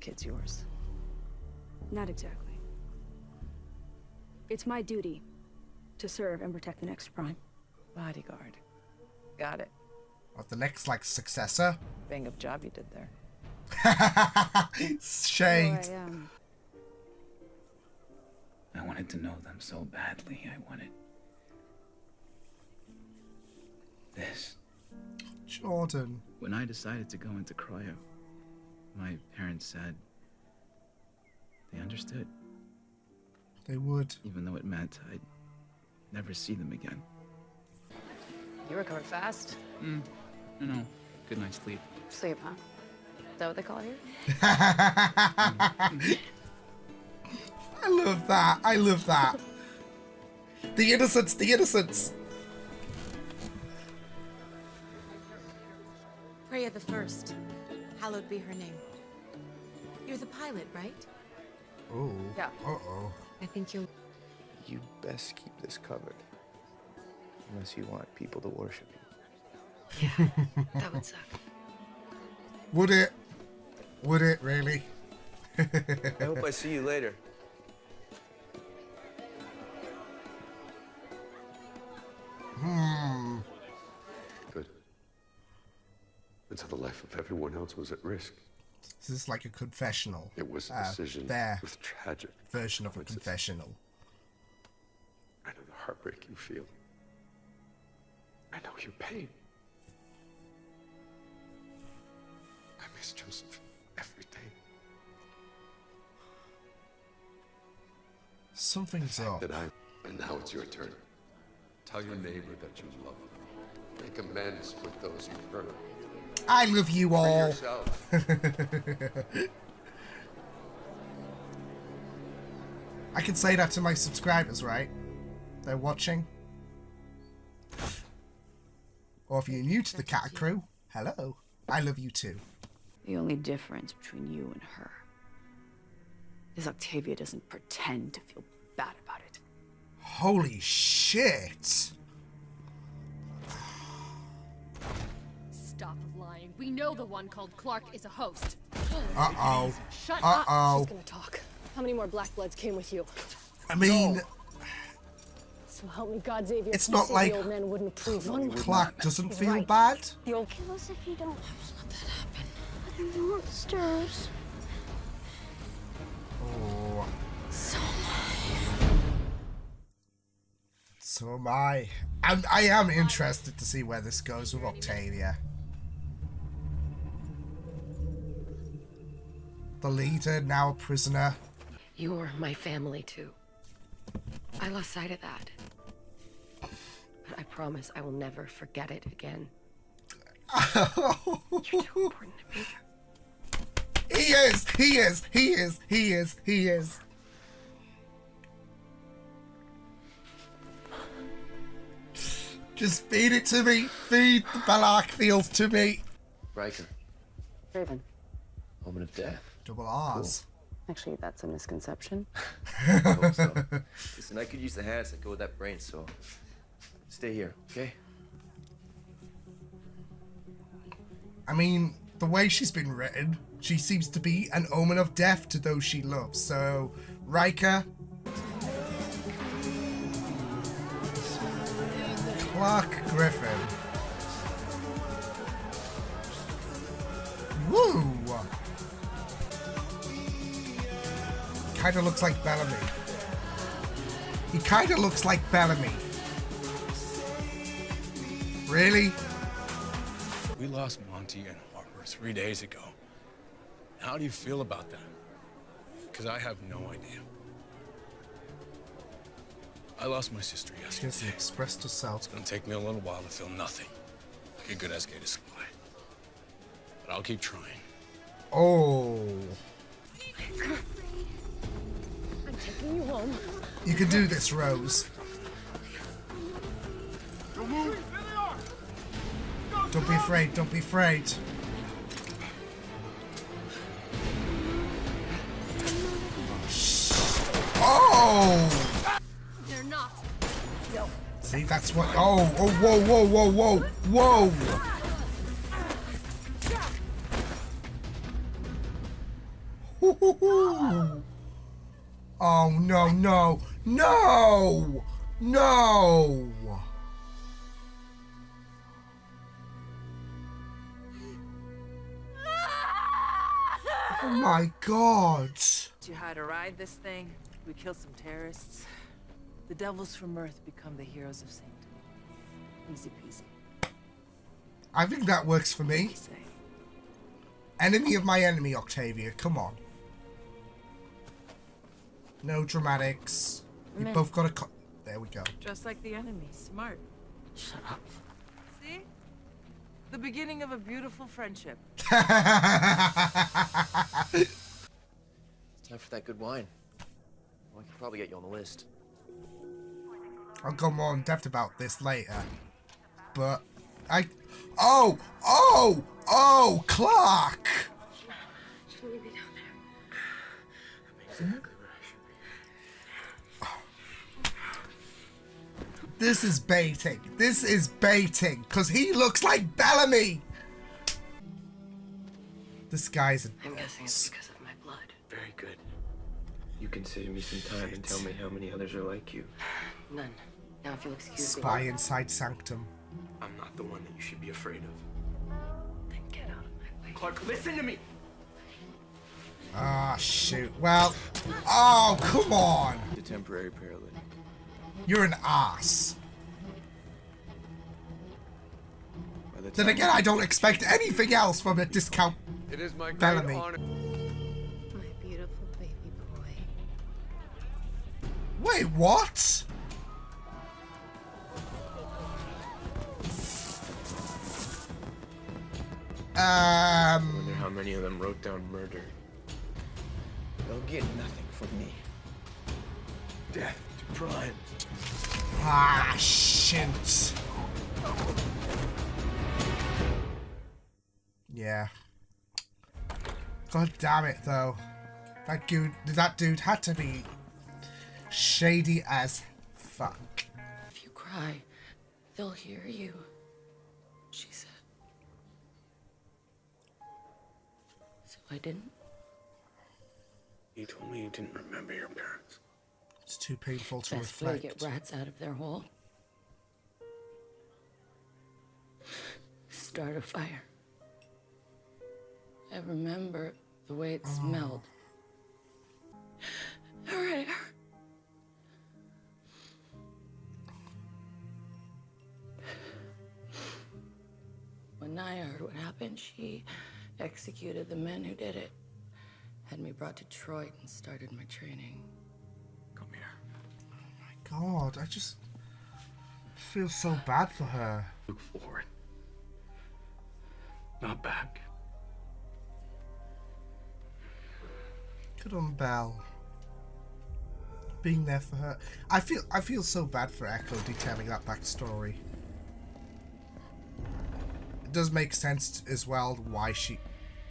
Kid's yours. Not exactly. It's my duty to serve and protect the next prime. Bodyguard. Got it. What, the next, like, successor? Bang up job you did there. Shade. So I wanted to know them so badly. I wanted this. Jordan. When I decided to go into cryo, my parents said they understood. They would. Even though it meant I'd never see them again. You recovered fast. You know, good night's sleep. Sleep, huh? Is that what they call it here? I love that. I love that. The innocence, the innocence. Freya the First. Hallowed be her name. You're the pilot, right? Oh. Yeah. Uh-oh. I think you'll... You best keep this covered. Unless you want people to worship you. Yeah, that would suck. Would it? Would it really? I hope I see you later. Good. Until the life of everyone else was at risk. This is like a confessional. It was a decision Their with tragic version of a consequences. confessional. I know the heartbreak you feel. I know your pain. I miss Joseph every day. Something's up. And now it's your turn. Tell your neighbor that you love them. Make amends with those you've hurt. I love you Free all. yourself. I can say that to my subscribers, right? They're watching. Or if you're new to the Cat Crew, hello. I love you too. The only difference between you and her is Octavia doesn't pretend to feel bad about it. Holy shit. Stop lying. We know the one called Clarke is a host. Uh-oh. Shut up. Uh-oh. She's gonna talk. How many more Black Bloods came with you? I mean, So help me God, Xavier. It's you not say like the old man wouldn't approve. One Clarke doesn't feel Right. bad. You'll Kill us if you don't. Let that happen. But they're monsters. Oh. So am So am I. And I am interested to see where this goes with Octavia. The leader, now a prisoner. You're my family, too. I lost sight of that. But I promise I will never forget it again. You're too important to me. He is! He is! He is! He is! He is! Just feed it to me! Feed the Balak feels to me! Riker, Raven. moment of death. Double R's. Actually, that's a misconception. I hope so. Listen, I could use the hands that go with that brain, so stay here, okay? I mean, the way she's been written, she seems to be an omen of death to those she loves. So, Riker, Clarke Griffin. Woo! Kinda looks like Bellamy. He kinda looks like Bellamy. Really? We lost Monty and Harper 3 days ago. How do you feel about that? Because I have no idea. I lost my sister She yesterday. hasn't expressed herself. It's gonna take me a little while to feel nothing, like a good SK to supply. But I'll keep trying. Oh. I'm taking you home. You can do this, Rose. Don't be afraid, don't be afraid. Oh! They're not. See, that's what. Oh, oh, whoa, whoa, whoa, whoa, whoa! Oh, no, no, no! No! Oh my god! Teach you how to ride this thing. We kill some terrorists. The devils from Earth become the heroes of sanctum. Easy peasy. I think that works for me. Enemy of my enemy, Octavia. Come on. No dramatics. You both got a... There we go. Just like the enemy. Smart. Shut up. See? The beginning of a beautiful friendship. It's time for that good wine. Well, I could probably get you on the list. I'll go more in depth about this later. But... Oh! Oh! Oh! Clarke! Shouldn't we be down there? This is baiting. This is baiting. Because he looks like Bellamy! This guy's a... I'm guessing it's because of my blood. Very good. You can save me some time and tell me how many others are like you. None. Now, if you'll excuse Spy me. inside sanctum. I'm not the one that you should be afraid of. Then get out of my way. Clarke, listen to me! Ah, shoot. Well... Oh, come on! The temporary paralytic. You're an ass. By the Then time again, I don't expect anything else from a discount It is my great Bellamy. honor. My beautiful baby boy. Wait, what? I wonder how many of them wrote down murder. They'll get nothing from me. Death to Prime. Ah, shoot. Yeah. God damn it, though. That dude had to be shady as fuck. If you cry, they'll hear you, she said. So I didn't. You told me you didn't remember your parents. It's too painful to Best way to reflect. get rats out of their hole. Start a fire. I remember the way it smelled. Her hair. When Naya heard what happened, she executed the men who did it. Had me brought to Detroit and started my training. Come here. God, I just feel so bad for her. Look forward. Not back. Good on Belle. Being there for her. I feel so bad for Echo detailing that backstory. It does make sense as well why she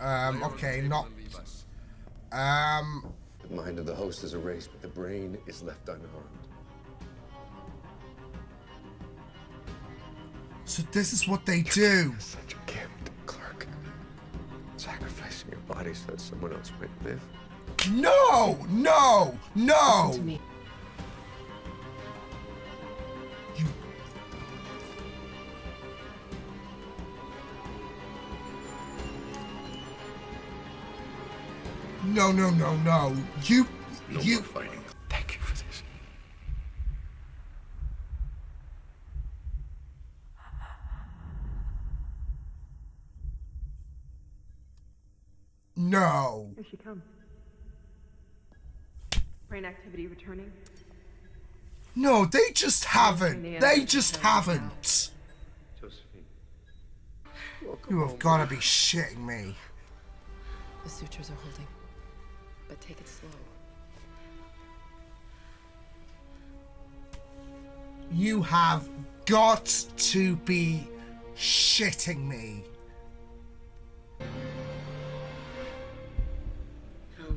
okay, not The mind of the host is erased, but the brain is left unharmed. so this is what they do. Such a gift, Clarke. Sacrificing your body so that someone else might live. No! No! No! To me. You... No, no, no, no. You... No you... more fighting. Thank you for this. No. Here she comes. Brain activity returning. No, they just haven't. They just haven't. Josephine. You have got to be shitting me. The sutures are holding. But take it slow. You have got to be shitting me. Now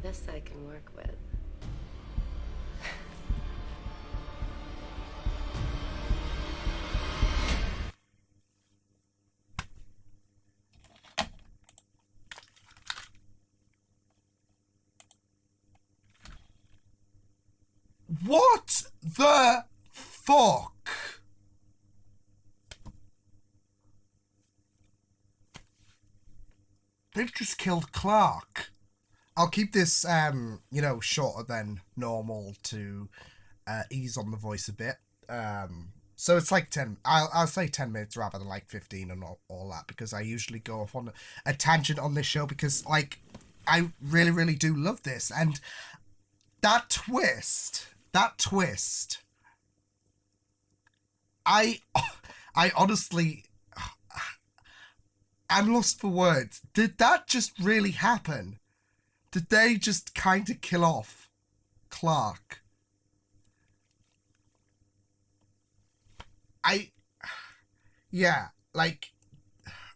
this I can work with. What the fuck? They've just killed Clarke. I'll keep this, you know, shorter than normal to ease on the voice a bit. So it's like 10, I'll say 10 minutes rather than like 15 and all that, because I usually go off on a tangent on this show because, like, I really, really do love this. And that twist, I honestly, I'm lost for words. Did that just really happen? Did they just kind of kill off Clarke? Yeah, like,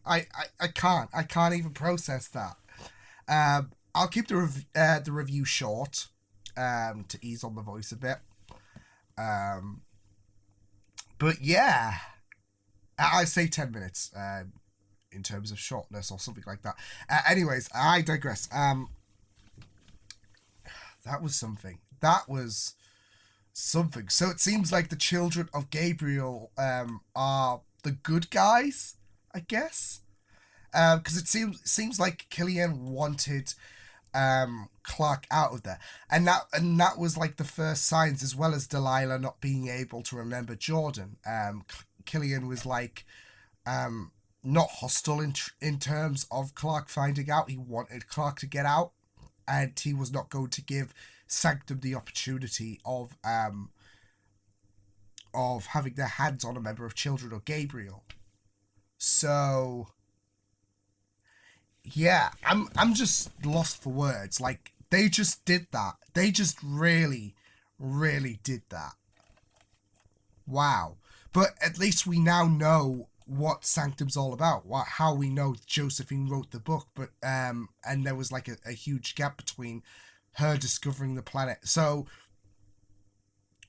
I can't even process that. I'll keep the review short, to ease on the voice a bit. But yeah, I say 10 minutes, in terms of shortness or something like that. Anyways, I digress. That was something. So it seems like the Children of Gabriel are the good guys, I guess. Because it seems like Killian wanted Clarke out of there, and that was like the first signs, as well as Delilah not being able to remember Jordan. Killian was like not hostile in terms of Clarke finding out. He wanted Clarke to get out, and he was not going to give Sanctum the opportunity of having their hands on a member of Children of Gabriel. So yeah, I'm just lost for words. Like, they just did that. They just really, really did that. Wow. But at least we now know what Sanctum's all about. How we know Josephine wrote the book, but and there was like a huge gap between her discovering the planet. So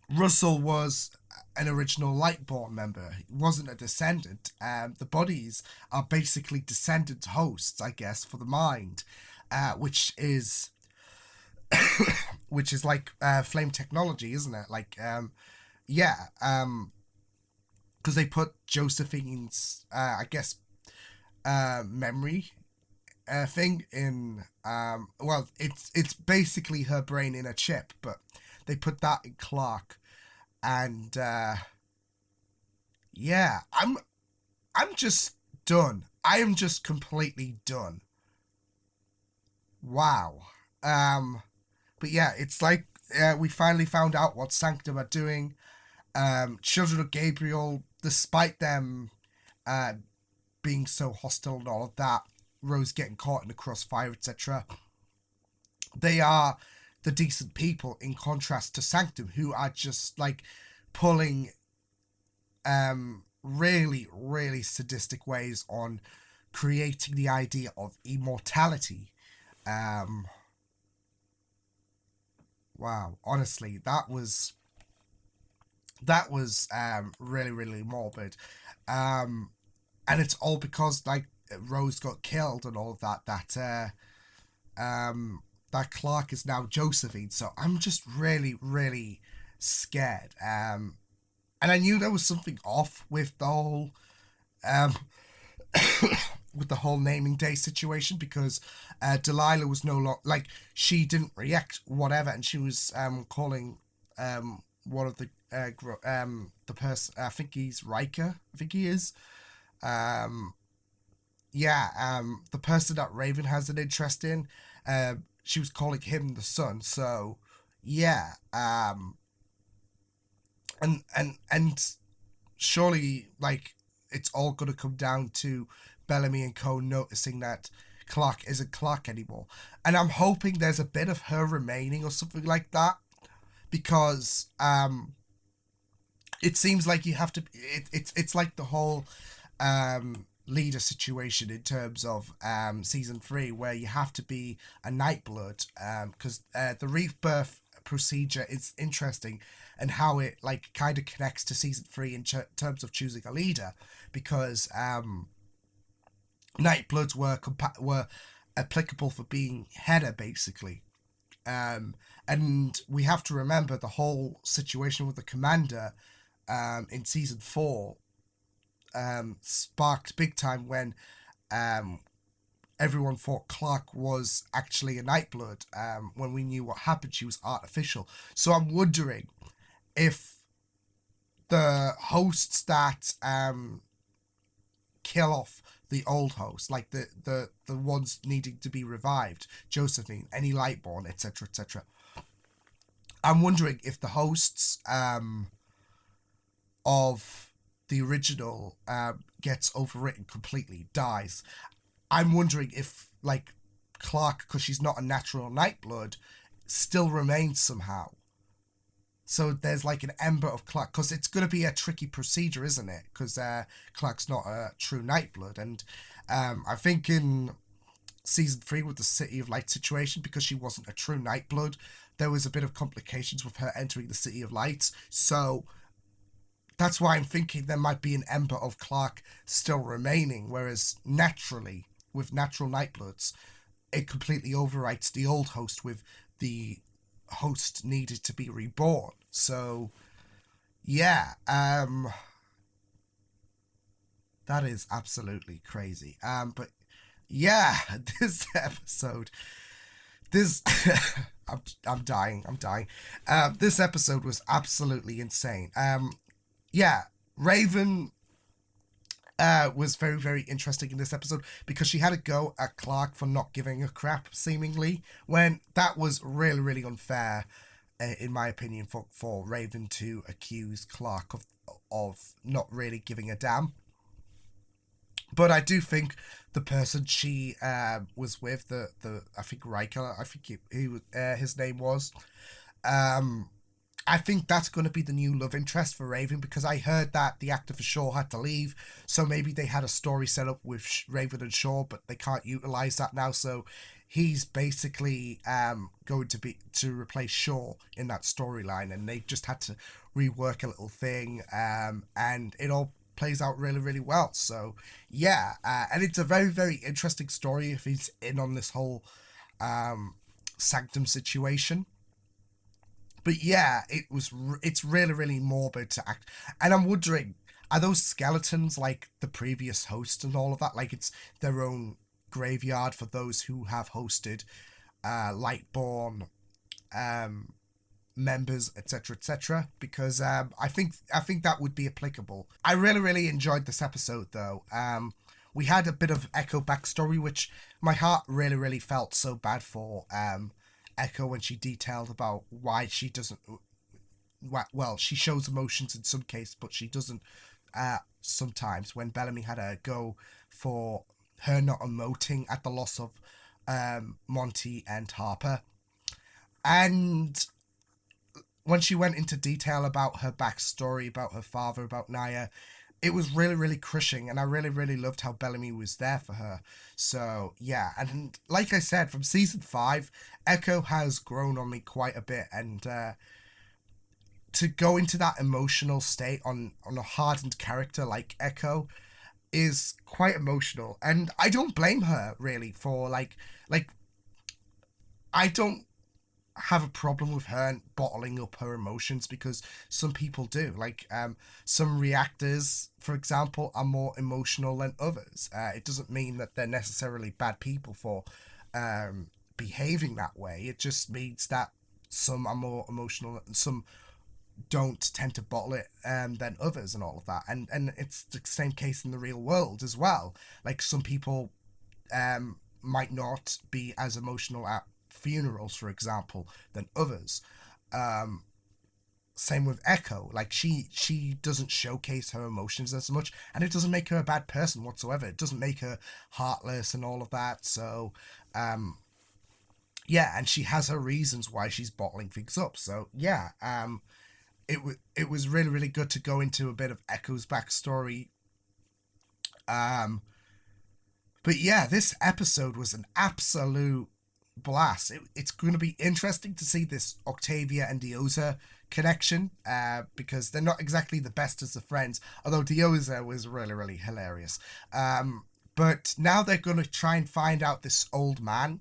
Russell was an original Lightborn member. He wasn't a descendant. The bodies are basically descendant hosts, I guess, for the mind, which is like flame technology, isn't it? Like, yeah, because they put Josephine's, I guess, memory thing in. Well, it's basically her brain in a chip, but they put that in Clarke. And yeah, I'm just done. I am just completely done. Wow. But yeah, it's like we finally found out what Sanctum are doing. Children of Gabriel, despite them being so hostile and all of that, Rose getting caught in the crossfire, etc., they are the decent people, in contrast to Sanctum, who are just like pulling really, really sadistic ways on creating the idea of immortality. Wow, honestly, that was really, really morbid. And it's all because like Rose got killed and all of that that Clarke is now Josephine. So I'm just really, really scared. And I knew there was something off with the whole with the whole naming day situation, because Delilah was no longer, like, she didn't react whatever, and she was calling one of the person, I think he's Riker, I think he is, the person that Raven has an interest in, she was calling him the son. So yeah, and surely, like, it's all gonna come down to Bellamy and Co noticing that Clarke isn't Clarke anymore, and I'm hoping there's a bit of her remaining or something like that, because it seems like you have to. It's like the whole leader situation in terms of season 3, where you have to be a Nightblood, because the rebirth procedure is interesting, and how it like kind of connects to season 3 in terms of choosing a leader, because Nightbloods were applicable for being header, basically, And we have to remember the whole situation with the commander in season 4 sparked big time when everyone thought Clarke was actually a Nightblood. When we knew what happened, she was artificial. So I'm wondering if the hosts that kill off the old host, like the ones needing to be revived, Josephine, any Lightborn, etc., etc. I'm wondering if the hosts of the original gets overwritten completely, dies. I'm wondering if, like, Clarke, because she's not a natural Nightblood, still remains somehow. So there's like an ember of Clarke, because it's going to be a tricky procedure, isn't it? Because Clarke's not a true Nightblood. And I think in season 3 with the City of Light situation, because she wasn't a true Nightblood, there was a bit of complications with her entering the City of Lights. So that's why I'm thinking there might be an ember of Clarke still remaining, whereas naturally, with natural Nightbloods, it completely overwrites the old host with the host needed to be reborn. So yeah, that is absolutely crazy. But yeah, this episode, I'm dying. This episode was absolutely insane. Yeah, Raven was very, very interesting in this episode because she had a go at Clarke for not giving a crap, seemingly, when that was really, really unfair, in my opinion, for Raven to accuse Clarke of not really giving a damn. But I do think the person she was with, the I think Riker, I think his name was, I think that's going to be the new love interest for Raven, because I heard that the actor for Shaw had to leave, so maybe they had a story set up with Raven and Shaw, but they can't utilize that now, so he's basically going to replace Shaw in that storyline, and they just had to rework a little thing, and it all plays out really, really well. So yeah, and it's a very, very interesting story if he's in on this whole sanctum situation. But yeah, it's really, really morbid to act. And I'm wondering, are those skeletons like the previous host and all of that? Like it's their own graveyard for those who have hosted Lightborn members, etc., etc. Because I think that would be applicable. I really, really enjoyed this episode though. We had a bit of Echo backstory, which my heart really, really felt so bad for Echo when she detailed about why she doesn't. Well, she shows emotions in some cases, but she doesn't sometimes. When Bellamy had a go for her not emoting at the loss of Monty and Harper, and when she went into detail about her backstory, about her father, about Naya, it was really, really crushing, and I really, really loved how Bellamy was there for her. So, yeah, and like I said, from season 5, Echo has grown on me quite a bit, and to go into that emotional state on a hardened character like Echo is quite emotional, and I don't blame her, really, for, like, I don't have a problem with her bottling up her emotions, because some people do. Like some reactors, for example, are more emotional than others. It doesn't mean that they're necessarily bad people for behaving that way. It just means that some are more emotional and some don't tend to bottle it than others and all of that. And it's the same case in the real world as well. Like some people might not be as emotional at funerals, for example, than others. Same with Echo. Like she doesn't showcase her emotions as much, and it doesn't make her a bad person whatsoever. It doesn't make her heartless and all of that. So yeah, and she has her reasons why she's bottling things up. So yeah, it was really, really good to go into a bit of Echo's backstory. But yeah, this episode was an absolute blast. It's going to be interesting to see this Octavia and Dioza connection, because they're not exactly the best as the friends, although Dioza was really, really hilarious. But now they're going to try and find out this old man,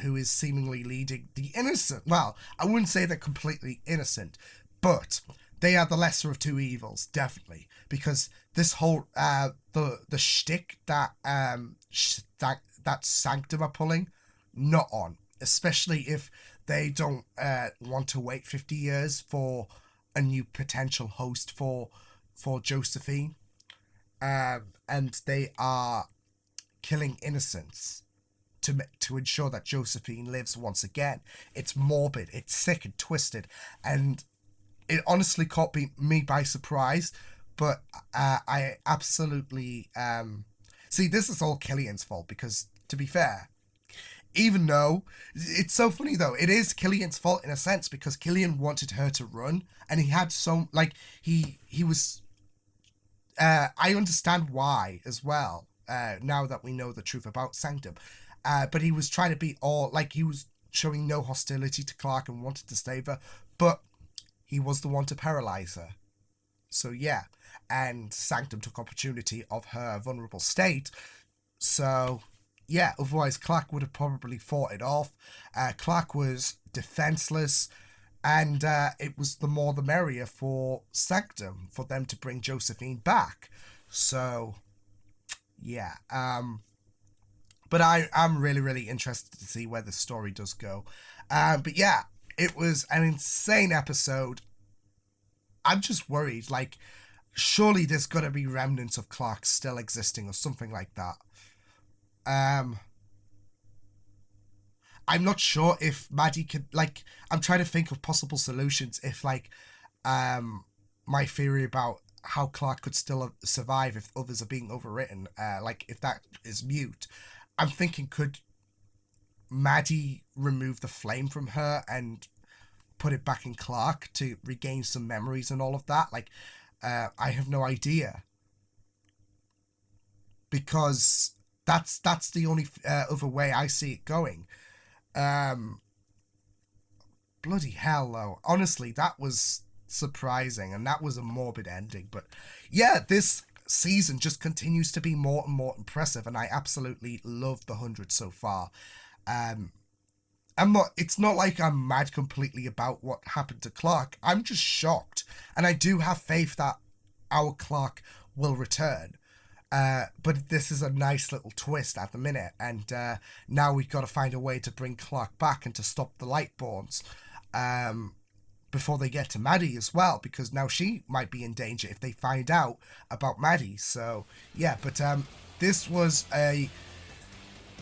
who is seemingly leading the innocent. Well, I wouldn't say they're completely innocent, but they are the lesser of two evils, definitely, because this whole the shtick that that Sanctum are pulling, not on, especially if they don't want to wait 50 years for a new potential host for Josephine, and they are killing innocents to ensure that Josephine lives once again. It's morbid, it's sick and twisted, and it honestly caught me by surprise. But I absolutely see, this is all Killian's fault, because to be fair, even though it's so funny though, it is Killian's fault in a sense, because Killian wanted her to run, and he had so like he was I understand why as well, now that we know the truth about Sanctum, but he was trying to be all like, he was showing no hostility to Clarke and wanted to save her, but he was the one to paralyze her. So yeah, and Sanctum took opportunity of her vulnerable state. So yeah, otherwise Clarke would have probably fought it off. Clarke was defenseless, and it was the more the merrier for Sanctum, for them to bring Josephine back. So yeah, but I'm really, really interested to see where the story does go. But yeah, it was an insane episode. I'm just worried, like, surely there's got to be remnants of Clarke still existing or something like that. I'm not sure if Maddie could, like, I'm trying to think of possible solutions if, like, my theory about how Clarke could still survive if others are being overwritten, like, if that is mute. I'm thinking, could Maddie remove the flame from her and put it back in Clarke to regain some memories and all of that? Like, I have no idea, because that's the only other way I see it going. Bloody hell though, honestly, that was surprising, and that was a morbid ending. But yeah, this season just continues to be more and more impressive, and I absolutely love the 100 so far. It's not like I'm mad completely about what happened to Clarke. I'm just shocked, and I do have faith that our Clarke will return. But this is a nice little twist at the minute, and now we've got to find a way to bring Clarke back and to stop the Lightborns before they get to Maddie as well, because now she might be in danger if they find out about Maddie. So yeah, but this was a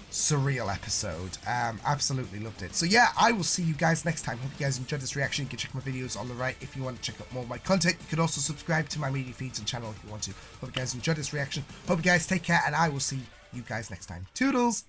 surreal episode. Absolutely loved it. So yeah, I will see you guys next time. Hope you guys enjoyed this reaction. You can check my videos on the right if you want to check out more of my content. You can also subscribe to my media feeds and channel if you want to. Hope you guys enjoyed this reaction. Hope you guys take care, and I will see you guys next time. Toodles!